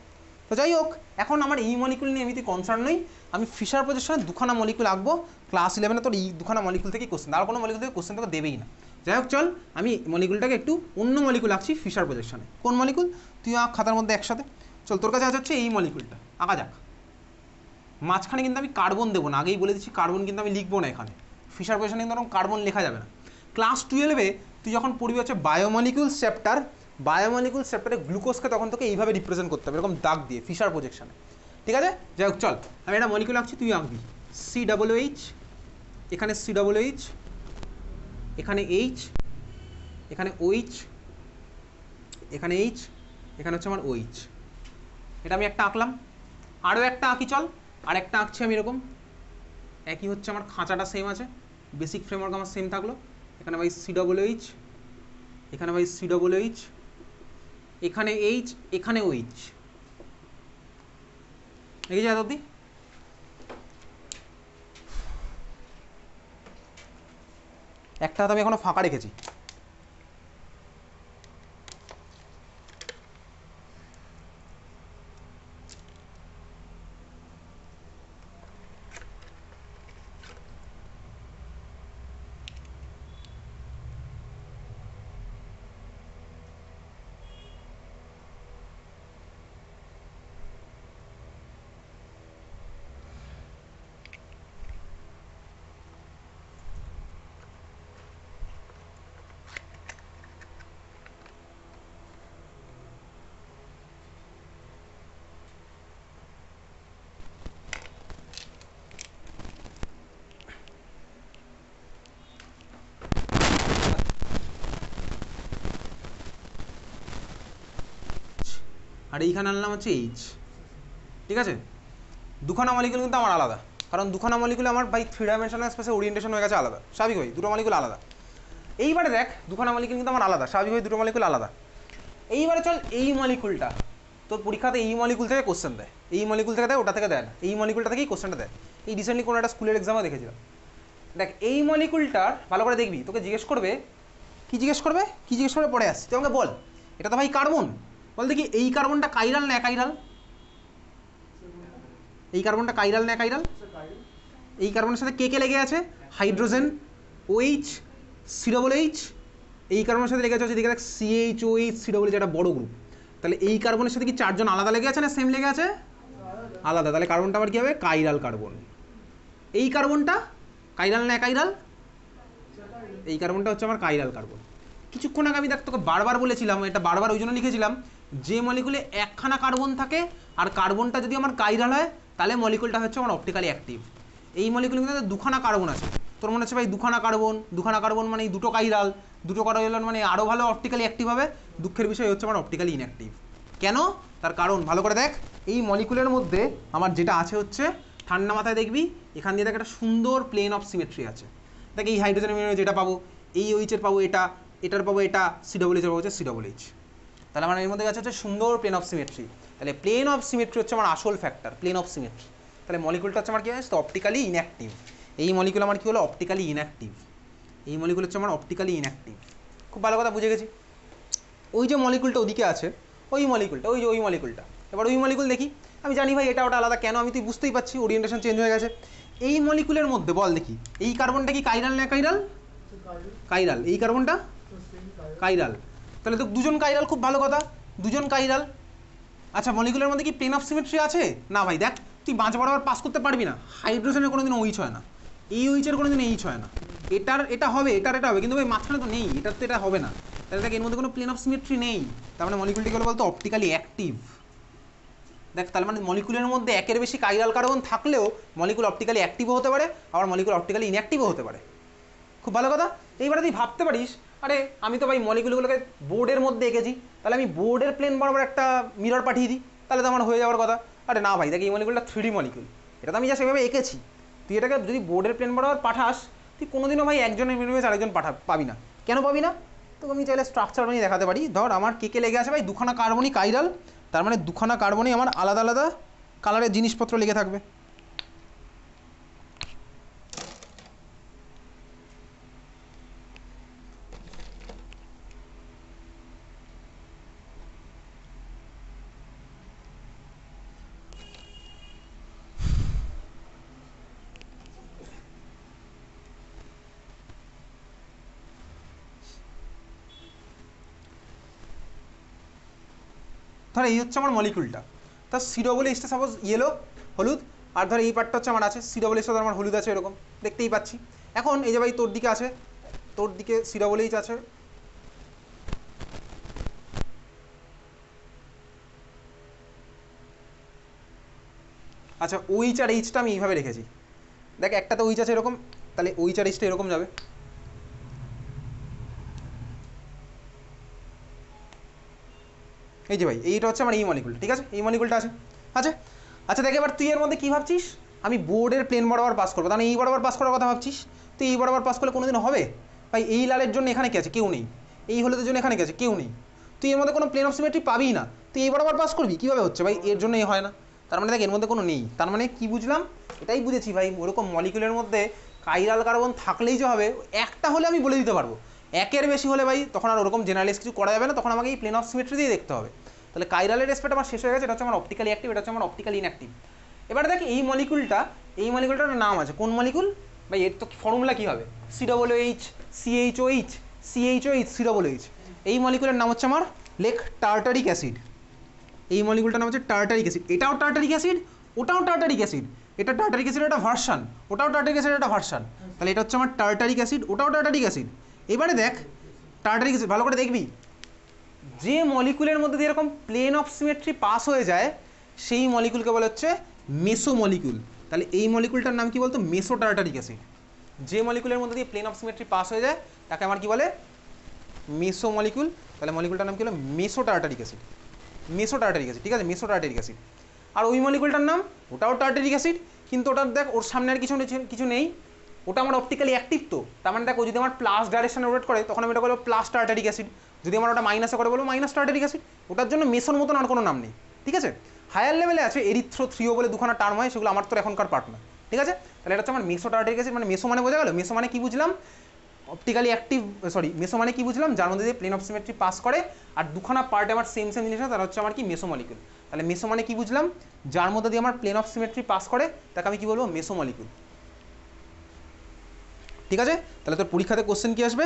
তো যাই হোক এখন আমার এই মলিকুল নিয়ে এমনিতে কনসার্ন নই, আমি ফিশার প্রজেকশনে দুখানা মলিকুল আঁকবো, ক্লাস 11-এ তোর এই দুখানা মলিকুল থেকে কোশ্চেন, আর কোনো মলিকুল থেকে কোশ্চেন তোকে দেবেই না। যাই হোক চল আমি মলিকুলটাকে একটু অন্য মলিকুল আঁকছি ফিশার প্রজেকশনে। কোন মলিকুল তুই আঁক খাতার মধ্যে একসাথে, চল তোর কাছে আছে হচ্ছে এই মলিকুলটা, আঁকা যাক। মাঝখানে কিন্তু আমি কার্বন দেবো না, আগেই বলে দিচ্ছি কার্বন কিন্তু আমি লিখবো না এখানে, ফিশার কোয়েশনে কিন্তু কার্বন লেখা যাবে না। ক্লাস 12-এ তুই যখন পড়বি হচ্ছে বায়োমলিকুলস চ্যাপ্টার, বায়োমলিকুলস চ্যাপ্টারে গ্লুকোজকে তখন তোকে এইভাবে রিপ্রেজেন্ট করতে হবে, এরকম দাগ দিয়ে ফিশার প্রজেকশনে, ঠিক আছে? যাই হোক চল, আমি একটা মলিকুল আঁকছি, তুই আঁকবি COOH, এখানে COOH, এখানে H, এখানে OH, এখানে H, এখানে হচ্ছে আমার OH। এটা আমি একটা আঁকলাম, আরও একটা আঁকি চল, আর একটা আঁকছি আমি এরকম, একই হচ্ছে আমার খাঁচাটা সেম আছে, বেসিক ফ্রেমওয়ার্ক আমার সেম থাকলো। এখানে ভাই COOH, এখানে ভাই COOH, এখানে H, এখানে OH, এই যে অবধি। একটা হাত আমি এখনো ফাঁকা রেখেছি। আর এইখানে আনলাম হচ্ছে H, ঠিক আছে? দুখানা মলিকুল কিন্তু আমার আলাদা, কারণ দুখানা মলিকুল আমার ভাই 3 ডাইমেনশনাল স্পেসে ওরিয়েন্টেশন হয়ে গেছে আলাদা, স্বাভাবিক ভাই দুটো মলিকুল আলাদা। এইবারে দেখ দুখানা মলিকুল কিন্তু আমার আলাদা, স্বাভাবিক ভাই দুটো মলিকুল আলাদা। এইবারে চল এই মলিকুলটা, তোর পরীক্ষাতে এই মলিকুল থেকে কোশ্চেন দেয়, এই মলিকুল থেকে দেয়, ওটা থেকে দেয় না, এই মলিকুলটা থেকেই কোশ্চেনটা দেয়। এই রিসেন্টলি কোনো একটা স্কুলের এক্সামে দেখেছিলাম। দেখ এই মলিকুলটার ভালো করে দেখবি, তোকে জিজ্ঞেস করবে, কি জিজ্ঞেস করবে, কি জিজ্ঞেস করবে পড়ে আসছি, তুই আমাকে বল এটা তো ভাই কার্বন, বল দেখি এই কার্বনটা কাইরাল না অ্যাকাইরাল? এই কার্বনটা কাইরাল না অ্যাকাইরাল? এই কার্বনের সাথে কে কে লেগে আছে? Hydrogen, OH, COOH। এই কার্বনের সাথে লেগে আছে হচ্ছে, দেখে দেখ CHOH, COOH, একটা বড় গ্রুপ। তাহলে এই কার্বনের সাথে কি চারজন আলাদা লেগে আছে না সেম লেগে আছে? আলাদা। তাহলে কার্বনটা আবার কি হবে? Chiral carbon. এই কার্বনটা কাইরাল না অ্যাকাইরাল? এই কার্বনটা হচ্ছে আমার কাইরাল কার্বন। কিছুক্ষণ আগে আমি দেখ তোকে বারবার বলেছিলাম, এটা বারবার ওই জন্য লিখেছিলাম, যে মলিকুলে একখানা কার্বন থাকে আর কার্বনটা যদি আমার কাইরাল হয় তাহলে মলিকুলটা হচ্ছে আমার অপটিক্যালি অ্যাক্টিভ। এই মলিকুলের মধ্যে দুখানা কার্বন আছে, তোর মনে হচ্ছে ভাই দুখানা কার্বন মানে দুটো কাইরাল, দুটো কাইরাল মানে আরও ভালো অপটিক্যালি অ্যাক্টিভ হবে। দুঃখের বিষয় হচ্ছে আমার অপটিক্যালি ইনঅ্যাক্টিভ। কেন? তার কারণ ভালো করে দেখ, এই মলিকুলের মধ্যে আমার যেটা আছে হচ্ছে, ঠান্ডা মাথায় দেখবি এখান দিয়ে দেখ একটা সুন্দর প্লেন অফ সিমেট্রি আছে। দেখ এই হাইড্রোজেন যেটা পাবো, এই OH-এর পাবো এটা, এটার পাবো এটা, COOH-এর পাবো হচ্ছে COOH। তাহলে আমার এর মধ্যে আছে হচ্ছে সুন্দর প্লেন অফ সিমেট্রি। তাহলে প্লেন অফ সিমেট্রি হচ্ছে আমার আসল ফ্যাক্টর, প্লেন অফ সিমেট্রি। তাহলে মলিকুলটা হচ্ছে আমার কি আছে? Optically inactive. এই মলিকুল আমার কি হলো? Optically inactive. এই মলিকুল হচ্ছে আমার অপটিক্যালি ইনঅ্যাক্টিভ। খুব ভালো কথা বুঝে গেছি। ওই যে মলিকুলটা ওদিকে আছে, ওই মলিকুলটা, ওই যে ওই মলিকুলটা, এবার ওই মলিকুল দেখি, আমি জানি ভাই এটা ওটা আলাদা, কেন আমি তুই বুঝতেই পারছি, ওরিয়েন্টেশন চেঞ্জ হয়ে গেছে। এই মলিকুলের মধ্যে বল দেখি, এই কার্বনটা কি কাইরাল না কাইরাল? কাইরাল। এই কার্বনটা কাইরাল। তাহলে তো দুজন কাইরাল, খুব ভালো কথা, দুজন কাইরাল। আচ্ছা মলিকুলের মধ্যে কি প্লেন অফ সিমেট্রি আছে? না ভাই, দেখ তুই বাঁচ বরাবর পাস করতে পারবি না। হাইড্রোজেনের কোনোদিন OH হয় না, এই OH-এর কোনোদিন H হয় না। এটার এটা হবে, এটার এটা হবে, কিন্তু ভাই মাঝখানে তো নেই, এটার তো এটা হবে না। তাহলে দেখ এর মধ্যে কোনো প্লেন অফ সিমেট্রি নেই, তার মানে মলিকুলটি হলো বলতো অপটিক্যালি অ্যাক্টিভ। দেখ তার মানে মলিকুলের মধ্যে একের বেশি কাইরাল কার্বন থাকলেও মলিকুল অপটিক্যালি অ্যাক্টিভও হতে পারে, আবার মলিকুল অপটিক্যালি ইনঅ্যাক্টিভও হতে পারে। খুব ভালো কথা। এইবারে তুই ভাবতে পারিস, আরে আমি তো ভাই মলিকুলগুলোকে বোর্ডের মধ্যে এঁকেছি, তাহলে আমি বোর্ডের প্লেন বরাবর একটা মিরর পাঠিয়ে দিই, তাহলে তো আমার হয়ে যাওয়ার কথা। আরে না ভাই, দেখ এই মলিকুলটা 3D মলিকুল, এটা তো আমি যা সেভাবে এঁকেছি। তুই এটাকে যদি বোর্ডের প্লেন বরাবর পাঠাস, তুই কোনোদিনও ভাই একজনের মিনিমাম আরেকজন পাবি না। কেন পাবি না? তো আমি চাইলে স্ট্রাকচার বানিয়ে দেখাতে পারি। ধর আমার কে লেগে আছে ভাই, দুখানা কার্বনই কাইরাল, তার মানে দুখানা কার্বনই আমার আলাদা আলাদা কালারের জিনিসপত্র লেগে থাকবে। ধর এই হচ্ছে আমার মলিকুলটা, তার COOH-টা সাপোজ ইয়েলো, হলুদ, আর ধর এই পার্টটা হচ্ছে আমার আছে সি ডবল এইচ, আমার হলুদ আছে এরকম দেখতেই পাচ্ছি। এখন এই যে ভাই তোর দিকে আছে, তোর দিকে সি ডবল এইচ আছে, আচ্ছা ওইচ আর এইচটা আমি এইভাবে রেখেছি, দেখ একটাতে ওইচ আছে এরকম, তাহলে ওইচ আর এইচটা এরকম যাবে। এই যে ভাই এইটা হচ্ছে আমার এই মলিকুলটা, ঠিক আছে, এই মলিকুলটা আছে। আচ্ছা আচ্ছা দেখ এবার তুই এর মধ্যে কী ভাবছিস, আমি বোর্ডের প্লেন বরাবর পাস করবো, তাহলে এই বরাবর পাস করার কথা ভাবছিস। তুই এই বরাবর পাস করলে কোনোদিন হবে ভাই? এই লালের জন্য এখানে কে আছে? কেউ নেই। এই হলুদের জন্য এখানে কে আছে? কেউ নেই। তুই এর মধ্যে কোনো প্লেন অফ সিমেট্রি পাবিই না, তুই এই বরাবর পাস করবি কীভাবে হচ্ছে ভাই? এর জন্য এই হয় না, তার মানে দেখ এর মধ্যে কোনো নেই। তার মানে কি বুঝলাম? এটাই বুঝেছি ভাই, ওরকম মলিকুলের মধ্যে কাইরাল কার্বন থাকলেই যে হবে, একটা হলে আমি বলে দিতে পারবো, একের বেশি হলে ভাই তখন আর ওরকম জেনারেলাইজ কিছু করা যাবে না, তখন আমাকে এই প্লেন অফ সিমেট্রি দিয়ে দেখতে হবে। তাহলে কাইরালের রেসপেক্ট আমার শেষ হয়ে গেছে, এটা হচ্ছে আমার অপটিক্যালি অ্যাক্টিভ, এটা হচ্ছে আমার অপটিক্যালি ইনঅ্যাক্টিভ। এবার দেখ এই মলিকুলটার নাম আছে, কোন মলিকুল ভাই? এর তো ফর্মুলা কী হবে? C double H, CHOH, CHOH, C double H. এই মলিকুলের নাম হচ্ছে আমার লেখ টার্টারিক অ্যাসিড। এই মলিকুলটার নাম হচ্ছে টার্টারিক অ্যাসিড। এটাও টার্টারিক অ্যাসিড, ওটাও টার্টারিক অ্যাসিড, এটা টার্টারিক অ্যাসিডের একটা ভার্সান, ওটাও টার্টারিক অ্যাসিডের একটা ভার্সান। তাহলে এটা হচ্ছে আমার টার্টারিক অ্যাসিড, ওটাও টার্টারিক অ্যাসিড। এবারে দেখ টার্টারিক অ্যাসিড ভালো করে দেখবি, যে মলিকুলের মধ্যে দিয়ে এরকম প্লেন অফ সিমেট্রি পাস হয়ে যায় সেই মলিকুলকে বলা হচ্ছে মেসো মলিকুল। তাহলে এই মলিকুলটার নাম কি বলতো? মেসো টার্টারিক অ্যাসিড। যে মলিকুলের মধ্যে দিয়ে প্লেন অফ সিমেট্রি পাস হয়ে যায় তাকে আমার কি বলে? মেসো মলিকুল। তাহলে মলিকুলটার নাম কি হলো? মেসো টার্টারিক অ্যাসিড, মেসো টার্টারিক অ্যাসিড, ঠিক আছে, মেসো টার্টারিক অ্যাসিড। আর ওই মলিকুলটার নাম, ওটাও টার্টারিক অ্যাসিড, কিন্তু ওটার দেখ ওর সামনে আর কিছু নেই, ওটা আমার অপটিক্যালি অ্যাক্টিভ। তো তার মানে দেখ ও যদি আমার প্লাস ডাইরেকশনে রোটেট করে তখন আমি এটা বলবো প্লাস টার্টারিক অ্যাসিড, যদি আমার ওটা মাইনাসে করে বলবো মাইনাস টার্টারিক অ্যাসিড। ওটার জন্য মেসোর মতন আর কোনো নাম নেই, ঠিক আছে। হায়ার লেভেলে আছে এরিথ্রোথ্রিও বলে দুখানা টার্ম হয়, সেগুলো আমার তো এখনকার পার্ট না, ঠিক আছে। তাহলে এটা হচ্ছে আমার মেসো টার্টারিক অ্যাসিড। মানে মেসো মানে বোঝা গেল, মেসো মানে কি বুঝলাম? অপটিক্যালি অ্যাক্টিভ, সরি মেসো মানে কি বুঝলাম? যার মধ্যে দিয়ে প্লেন অফ সিমেট্রি পাস করে আর দুখানা পার্ট আমার সেম জিনিস হয়, তারা হচ্ছে আমার কি? মেসো মলিকুল। তাহলে মেসো মানে কি বুঝলাম? যার মধ্যে দিয়ে আমার প্লেন অফ সিমেট্রি পাস করে তাকে আমি কি বলবো? মেসো মলিকুল, ঠিক আছে। তাহলে তোর পরীক্ষাতে কোশ্চেন কি আসবে?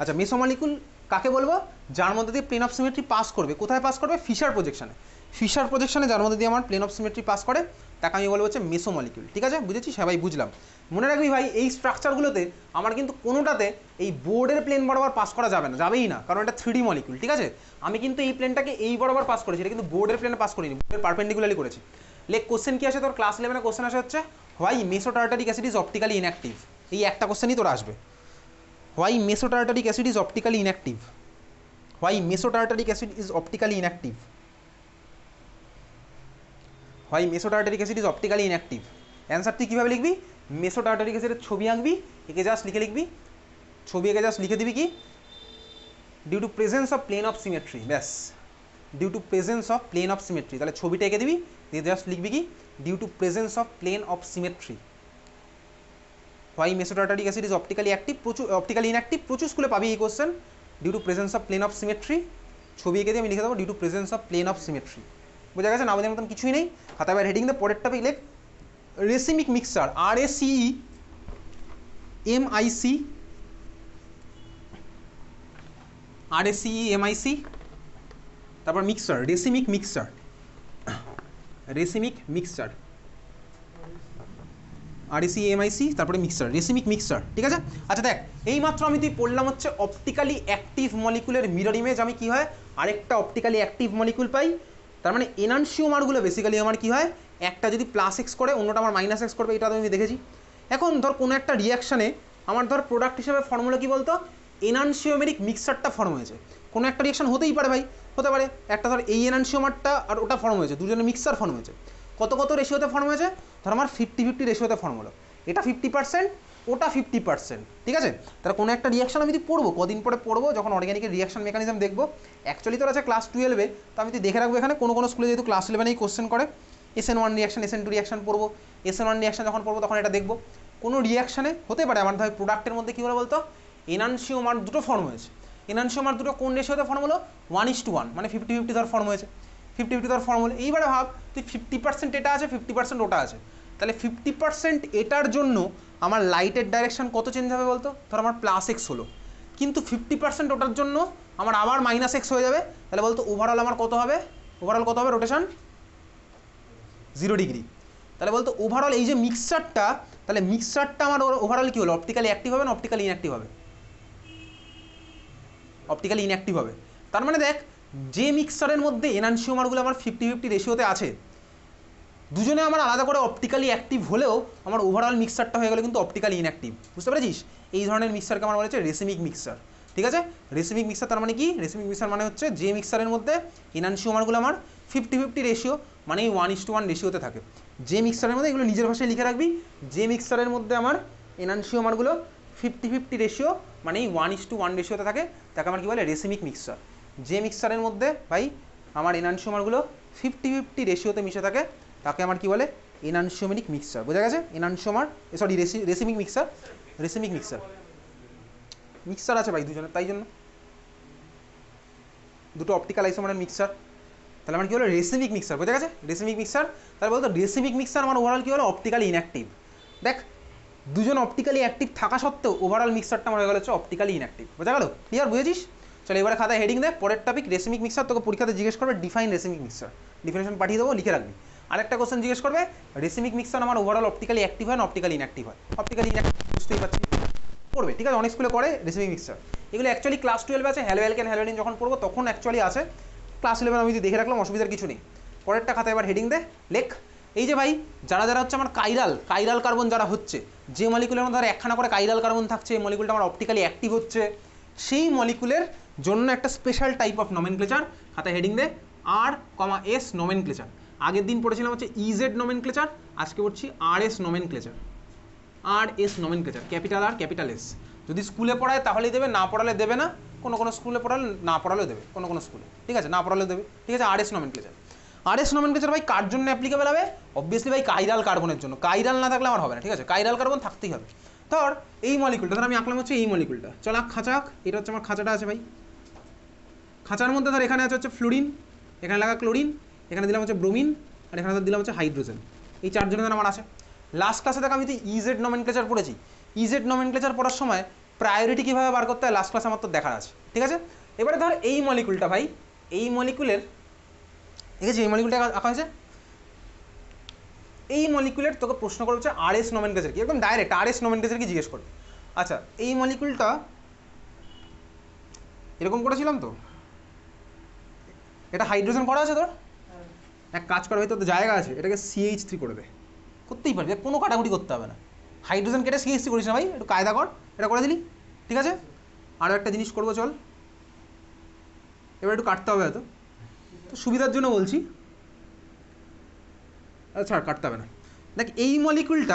আচ্ছা মেসো মলিকুল কাকে বলবো? যার মধ্যে দিয়ে প্লেন অফ সিমেট্রি পাস করবে। কোথায় পাস করবে? ফিশার প্রজেকশনে। ফিশার প্রজেকশনে যার মধ্যে দিয়ে আমার প্লেন অফ সিমেট্রি পাস করে তাকে আমি বলবো হচ্ছে মেসো মলিকুল, ঠিক আছে। বুঝেছি সবাই? বুঝলাম। মনে রাখবি ভাই এই স্ট্রাকচারগুলোতে আমার কিন্তু কোনোটাতে এই বোর্ডের প্লেন বরাবর পাস করা যাবে না, যাবেই না, কারণ এটা 3D মলিকুল, ঠিক আছে। আমি কিন্তু এই প্লেনটাকে এই বরাবর পাস করেছি, এটা কিন্তু বোর্ডের প্লেনে পাস করিনি, বোর্ডের পারপেন্ডিকুলারলি করেছি। লেখ কোশ্চেন কি আসে তোর ক্লাস 11-এ? কোশ্চেন আসে হচ্ছে why meso tartaric acid is optically inactive. এই একটা কোশ্চেনই তোর আসবে, why meso tartaric acid is optically inactive, why meso tartaric acid is optically inactive, why meso tartaric acid is optically inactive. Answer তুই কীভাবে লিখবি? মেসো টার্টারিক অ্যাসিডের ছবি আঁকবি, একে জাস্ট লিখবি, ছবি এঁকে জাস্ট লিখে দিবি কি? Due to presence of plane of symmetry, ব্যাস, due to presence of plane of symmetry. তাহলে ছবিটা এঁকে দিবি, দিয়ে জাস্ট লিখবি কি? Due to presence of plane of symmetry, why meso tartaric acid is optically active, optically inactive. প্রচুর স্কুলে পাবি এই question. Due to presence of plane of symmetry, ছবি এঁকে দিয়ে আমি লিখে দেবো due to presence of plane of symmetry. বোঝা গেছে? না বোঝার মতন কিছুই নেই। খাতা বা হেডিং দে, পরের টপিক লেখ রেসিমিক মিক্সচার, RACEMIC, RACEMIC, তারপর mixture, racemic mixture, racemic mixture, RACEMIC, তারপরে মিক্সচার, রেসিমিক মিক্সচার, ঠিক আছে। আচ্ছা দেখ এইমাত্র আমি তুই পড়লাম হচ্ছে অপটিক্যালি অ্যাক্টিভ মলিকুলের মিরর ইমেজ। আমি কি হয় আরেকটা অপটিক্যালি অ্যাক্টিভ মলিকুল পাই, তার মানে এনানসিওমারগুলো বেসিক্যালি আমার কি হয়, একটা যদি +X করে অন্যটা আমার -X করবে, এটা আমি দেখেছি। এখন ধর কোনো একটা রিয়াকশানে আমার ধর প্রোডাক্ট হিসেবে ফর্মুলা কি বলতো? এনানসিওমেরিক মিক্সচারটা ফর্ম হয়েছে। কোনো একটা রিয়াকশান হতেই পারে ভাই, হতে পারে একটা ধর এই এনানসিওমারটা আর ওটা ফর্ম হয়েছে, দুজনে মিক্সচার ফর্ম হয়েছে। কত রেশিওতে ফর্ম হয়েছে? ধর আমার 50-50 রেশিওতে ফর্ম হলো, এটা 50%, ওটা 50%, ঠিক আছে। তাহলে কোনো একটা রিয়াকশান আমি তুই পড়বো, কদিন পরে পড়বো, যখন অর্গ্যানিকের রিয়াকশন মেকানিজম দেখবো। অ্যাকচুয়ালি তোর আছে ক্লাস 12-এ, তো আমি তুই দেখে রাখবো এখানে কোনো স্কুলে যেহেতু ক্লাস 11-এই কোশ্চেন করে SN1 রিয়াকশন, SN2 রিয়াকশন পড়বো। SN1 রিয়াকশন যখন পড়বো তখন এটা দেখবো। কোনো রিয়াকশানে হতে পারে আমার ধর প্রোডাক্টের মধ্যে কী বলে বলতো? এনানসিওমার দুটো ফর্ম হয়েছে। এনানসিওমার দুটো কোন রেশিওতে ফর্ম হলো? 1:1, মানে 50-50 ধর ফর্ম হয়েছে, 50-50 ধর ফর্ম হলো। এইবারে ভাব তুই 50% এটা আছে, 50% ওটা আছে, তাহলে 50% এটার জন্য আমার লাইটের ডাইরেকশন কত চেঞ্জ হবে বলতো? ধর আমার +X হলো, কিন্তু 50% ওটার জন্য আমার আবার -X হয়ে যাবে। তাহলে বলতো ওভারঅল আমার কত হবে? ওভারঅল কত হবে রোটেশন? 0 ডিগ্রি। তাহলে বলতো ওভারঅল এই যে মিক্সচারটা, তাহলে মিক্সচারটা আমার ওভারঅল কী হলো, অপটিক্যালি অ্যাক্টিভ হবে না অপটিক্যালি ইনঅ্যাক্টিভ হবে? অপটিক্যালি ইনঅ্যাক্টিভ হবে। তার মানে দেখ যে মিক্সচারের মধ্যে এনানসিওমারগুলো আমার 50-50 রেশিওতে আছে, দুজনে আমার আলাদা করে অপটিক্যালি অ্যাক্টিভ হলেও আমার ওভারঅল মিক্সচারটা হয়ে গেল কিন্তু অপটিক্যালি ইনঅ্যাক্টিভ। বুঝতে পেরেছিস? এই ধরনের মিক্সচারকে আমার বলা হচ্ছে রেসিমিক মিক্সচার। ঠিক আছে, রেসিমিক মিক্সচার তার মানে কি? রেসিমিক মিক্সচার মানে হচ্ছে যে মিক্সচারের মধ্যে এনানসিওমারগুলো আমার 50-50 রেশিও, মানে 1:1 রেশিওতে থাকে। যে মিক্সচারের মধ্যে, এগুলো নিজের ভাষায় লিখে রাখবি, যে মিক্সচারের মধ্যে আমার এনানসিওমারগুলো 50-50 রেশিও মানে 1:1 রেশিওতে থাকে তাকে আমার কী বলে? Racemic mixture. যে মিক্সচারের মধ্যে ভাই আমার এনানসিওমারগুলো 50-50 রেশিওতে মিশে থাকে তাকে আমার কী বলে? এনানসিওমেরিক মিক্সচার। বোঝা গেছে? Enantiomer, sorry racemic mixture, racemic mixture. Mixture আছে ভাই দুজনের, তাই জন্য দুটো অপটিক্যাল আইসোমারের মিক্সচার, তাহলে আমার কী হলো? Racemic mixture. বোঝা গেছে? Racemic mixture. তাহলে বলতো রেসিমিক মিক্সচার আমার ওভারঅল কী হলো? Optically inactive. দেখ দুজন অপটিক্যালি অ্যাক্টিভ থাকা সত্ত্বেও ওভারঅল মিক্সচারটা আমার হয়ে গেল হচ্ছে অপটিক্যালি ইনঅ্যাক্টিভ। বোঝা গেল? ক্লিয়ার? বুঝেছিস? চলো এবারে খাতায় হেডিং দেয়, পরের টপিক রেসিমিক মিক্সচার। তোকে পরীক্ষাতে জিজ্ঞেস করবে ডিফাইন রেসিমিক মিক্সচার, ডিফিনেশন পাঠিয়ে দেবো, লিখে রাখবি। আরেকটা কোশ্চেন জিজ্ঞেস করবে রেসিমিক মিক্সচার আমার ওভারঅল অপটিক্যালি অ্যাক্টিভ হয় না অপটিক্যালি ইনঅ্যাক্টিভ হয়? অপটিক্যালি ইনঅ্যাক্টিভ বুঝতেই পারছি, পড়বে। ঠিক আছে, অনেক স্কুলে করে রেসিমিক মিক্সচার। এগুলো অ্যাকচুয়ালি ক্লাস 12 আছে, হ্যালো অ্যালকেন হ্যালোডিন যখন পড়বো তখন অ্যাকচুয়ালি আছে। ক্লাস 11 আমি যদি দেখে রাখলাম, অসুবিধার কিছু নেই। পরেরটা খাতায় এবার হেডিং দে, লেখ এই যে ভাই যারা যারা হচ্ছে আমার কাইরাল কার্বন যারা হচ্ছে, যে মলিকুলের মধ্যে একখানা করে কাইরাল কার্বন থাকছে, এই মলিকুলটা আমার অপটিক্যালি অ্যাক্টিভ হচ্ছে, সেই মলিকুলের জন্য একটা স্পেশাল টাইপ অফ নমেনক্লেচার। খাতায় হেডিং দে R, S নমেনক্লেচার। আগের দিন পড়েছিলাম হচ্ছে EZ নমেনক্লেচার, আজকে পড়ছি RS nomenclature. RS nomenclature, capital R capital S. যদি স্কুলে পড়ায় তাহলেই দেবে, না পড়ালে দেবে না। কোনো কোনো স্কুলে পড়ালে না পড়ালেও দেবে, কোনো কোনো স্কুলে। ঠিক আছে, না পড়ালেও দেবে। ঠিক আছে, RS নমেনক্লেচার। RS নমেনক্লেচার ভাই কার জন্য অ্যাপ্লিকেবল হবে? অবভিয়াসলি ভাই কাইরাল কার্বনের জন্য। কাইরাল না থাকলে আমার হবে না। ঠিক আছে, কাইরাল কার্বন থাকতেই হবে। ধর এই মলিকুলটা, ধর আমি আঁকলাম হচ্ছে এই মলিকুলটা, চল আঁক খাঁচাক। এটা হচ্ছে আমার খাঁচাটা আছে ভাই। খাঁচার মধ্যে ধর এখানে আছে হচ্ছে ফ্লোরিন, এখানে লাগা ক্লোরিন, এখানে দিলাম হচ্ছে ব্রোমিন, আর এখানে দিলাম হচ্ছে হাইড্রোজেন। এই চারজনের আমার আছে। লাস্ট ক্লাসে দেখো আমি তো EZ নমেনক্লেচার পড়েছি। EZ নমেনক্লেচার পড়ার সময় প্রায়োরিটি কীভাবে বার করতে হয় লাস্ট ক্লাসে আমার তো দেখার আছে। ঠিক আছে, এবারে ধর এই মলিকুলটা ভাই, এই মলিকুলের, ঠিক আছে, এই মলিকুলটা আঁকা হয়েছে। এই মলিকুলের তোকে প্রশ্ন করা হচ্ছে RS নমেনক্লেচার কি, একদম ডাইরেক্ট RS নমেনক্লেচার কি জিজ্ঞেস করবে। আচ্ছা, এই মলিকুলটা এরকম করেছিলাম তো, এটা হাইড্রোজেন করা আছে তোর, এক কাজ কর ভাই, তোর তো জায়গা আছে, এটাকে CH3 করে দে। করতেই পারবি, কোনো কাটাকুটি করতে হবে না। হাইড্রোজেন কেটে CH3 করিস না ভাই, একটু কায়দা কর, এটা করে দিলি। ঠিক আছে, আরও একটা জিনিস করবো, চল এবার একটু কাটতে হবে হয়তো, তো সুবিধার জন্য বলছি। আচ্ছা কাটতে হবে না। দেখ এই মলিকুলটা